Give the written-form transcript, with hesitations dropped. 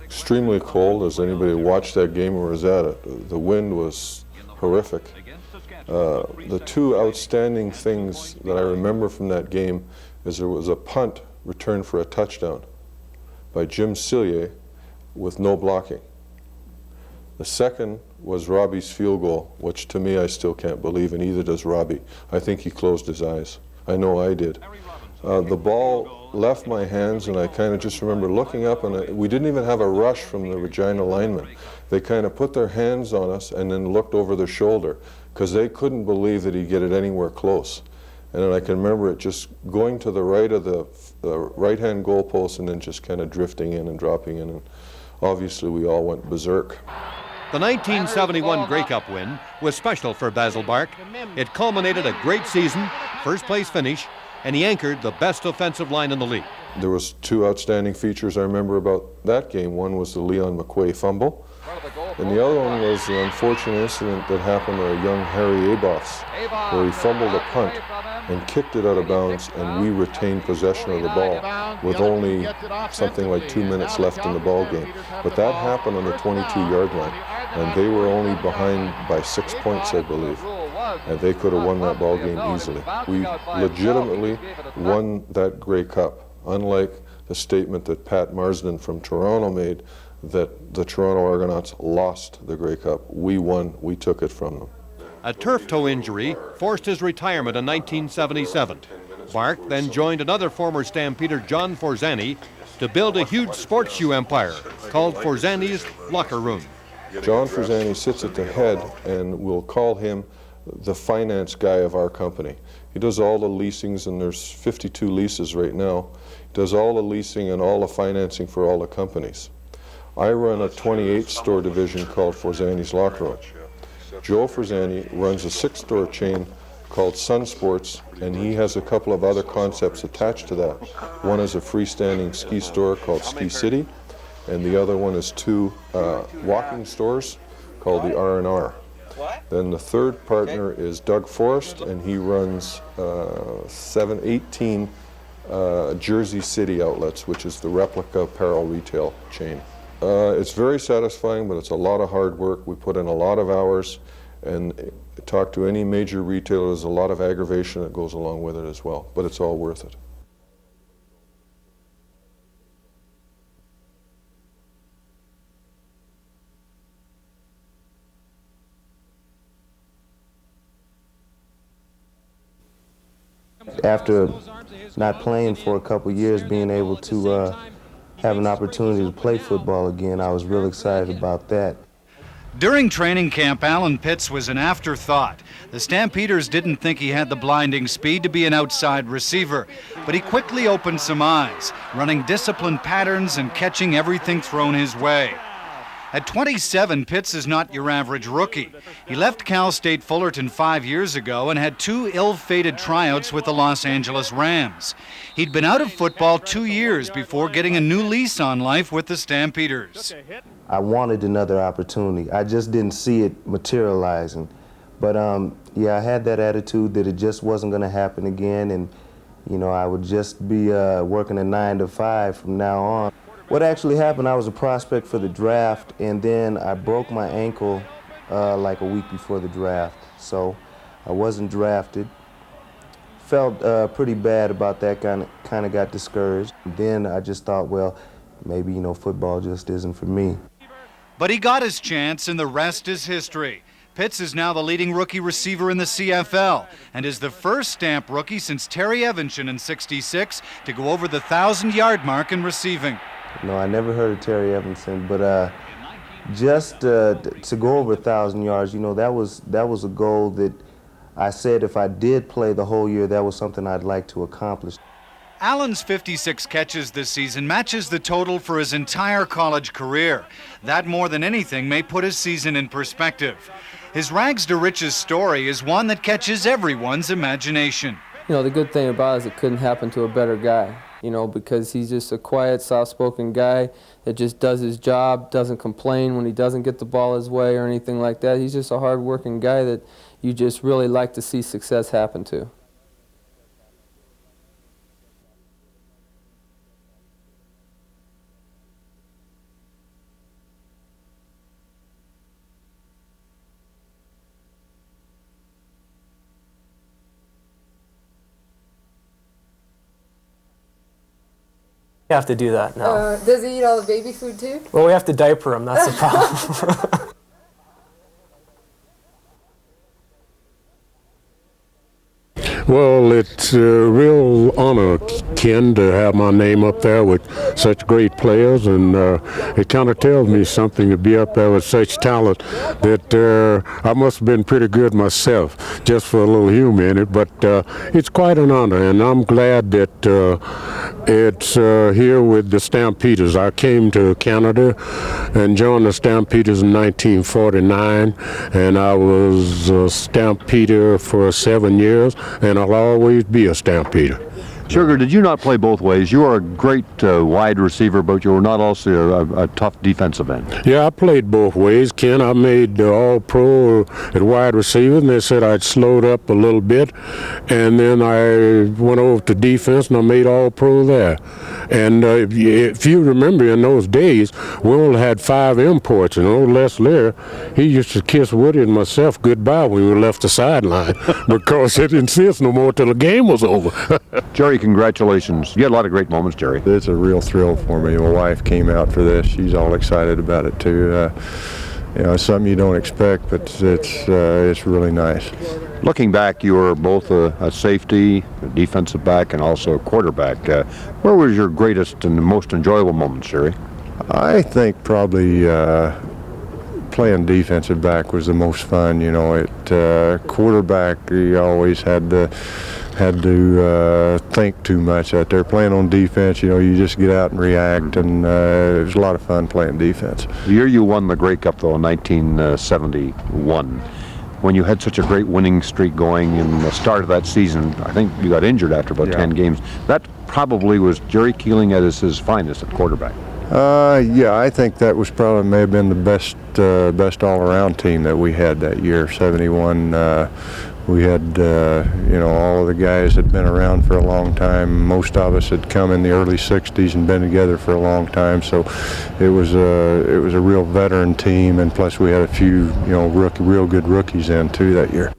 extremely cold. As anybody watched that game or was at it, the wind was horrific. The two outstanding things that I remember from that game is there was a punt returned for a touchdown by Jim Cillier with no blocking. The second was Robbie's field goal, which to me I still can't believe, and either does Robbie. I think he closed his eyes. I know I did. The ball left my hands, and I kind of just remember looking up, and we didn't even have a rush from the Regina linemen. They kind of put their hands on us and then looked over their shoulder because they couldn't believe that he'd get it anywhere close. And then I can remember it just going to the right of the right-hand goalpost and then just kind of drifting in and dropping in. And obviously, we all went berserk. The 1971 Grey Cup win was special for Basil Bark. It culminated a great season, first-place finish, and he anchored the best offensive line in the league. There was two outstanding features I remember about that game. One was the Leon McQuay fumble, and the other one was the unfortunate incident that happened to a young Harry Aboffs, where he fumbled a punt and kicked it out of bounds, and we retained possession of the ball with only something like 2 minutes left in the ball game. But that happened on the 22-yard line, and they were only behind by 6 points, I believe, and they could have won that ball game easily. We legitimately won that Grey Cup, unlike the statement that Pat Marsden from Toronto made that the Toronto Argonauts lost the Grey Cup. We won, we took it from them. A turf toe injury forced his retirement in 1977. Bark then joined another former Stampeder, John Forzani, to build a huge sports shoe empire called Forzani's Locker Room. John Forzani sits at the head, and we'll call him the finance guy of our company. He does all the leasings, and there's 52 leases right now. He does all the leasing and all the financing for all the companies. I run a 28-store division called Forzani's Locker Room. Joe Forzani runs a 6-store chain called Sun Sports, and he has a couple of other concepts attached to that. One is a freestanding ski store called Ski City, and the other one is two walking stores called the R&R. Then the third partner is Doug Forrest, and he runs 18 Jersey City outlets, which is the replica apparel retail chain. It's very satisfying, but it's a lot of hard work. We put in a lot of hours, and talk to any major retailer, there's a lot of aggravation that goes along with it as well, but it's all worth it. After not playing for a couple years, being able to have an opportunity to play football again, I was real excited about that. During training camp, Alan Pitts was an afterthought. The Stampeders didn't think he had the blinding speed to be an outside receiver, but he quickly opened some eyes, running disciplined patterns and catching everything thrown his way. At 27, Pitts is not your average rookie. He left Cal State Fullerton 5 years ago and had 2 ill-fated tryouts with the Los Angeles Rams. He'd been out of football 2 years before getting a new lease on life with the Stampeders. I wanted another opportunity. I just didn't see it materializing. But yeah, I had that attitude that it just wasn't going to happen again, and you know, I would just be working a 9 to 5 from now on. What actually happened, I was a prospect for the draft, and then I broke my ankle like a week before the draft. So I wasn't drafted. Felt pretty bad about that, kind of got discouraged. Then I just thought, well, maybe, you know, football just isn't for me. But he got his chance, and the rest is history. Pitts is now the leading rookie receiver in the CFL and is the first Stamp rookie since Terry Evanson in '66 to go over the 1,000-yard mark in receiving. No, I never heard of Terry Evanson, but just to go over 1,000 yards, you know, that was a goal that I said if I did play the whole year, that was something I'd like to accomplish. Allen's 56 catches this season matches the total for his entire college career. That, more than anything, may put his season in perspective. His rags to riches story is one that catches everyone's imagination. You know, the good thing about it is it couldn't happen to a better guy, you know, because he's just a quiet, soft-spoken guy that just does his job, doesn't complain when he doesn't get the ball his way or anything like that. He's just a hard-working guy that you just really like to see success happen to. You have to do that now. Does he eat all the baby food too? Well, we have to diaper him. That's the problem. Well, it's a real honor, Ken, to have my name up there with such great players, and it kind of tells me something to be up there with such talent that I must have been pretty good myself, just for a little humor in it, but it's quite an honor, and I'm glad that it's here with the Stampeders. I came to Canada and joined the Stampeders in 1949, and I was a Stampeder for 7 years, and I'll always be a Stampeder. Sugar, did you not play both ways? You are a great wide receiver, but you were not also a tough defensive end. Yeah, I played both ways, Ken. I made All-Pro at wide receiver, and they said I'd slowed up a little bit, and then I went over to defense, and I made All-Pro there. And if you remember in those days, we only had 5 imports, and old Les Lear, he used to kiss Woody and myself goodbye when we left the sideline because he didn't see us no more till the game was over. Jerry, congratulations. You had a lot of great moments, Jerry. It's a real thrill for me. My wife came out for this. She's all excited about it too. You know, it's something you don't expect, but it's really nice. Looking back, you were both a safety, a defensive back, and also a quarterback. Where was your greatest and most enjoyable moments, Jerry? I think probably playing defensive back was the most fun. You know, at quarterback, you always had to think too much out there. Playing on defense, you know, you just get out and react, and it was a lot of fun playing defense. The year you won the Grey Cup, though, in 1971, when you had such a great winning streak going in the start of that season, I think you got injured after about 10 games. That probably was Jerry Keeling at his finest at quarterback. Yeah, I think that was probably may have been the best all-around team that we had that year, 71. We had, you know, all of the guys had been around for a long time. Most of us had come in the early 60s and been together for a long time. So it was a real veteran team, and plus we had a few, you know, real good rookies in too that year.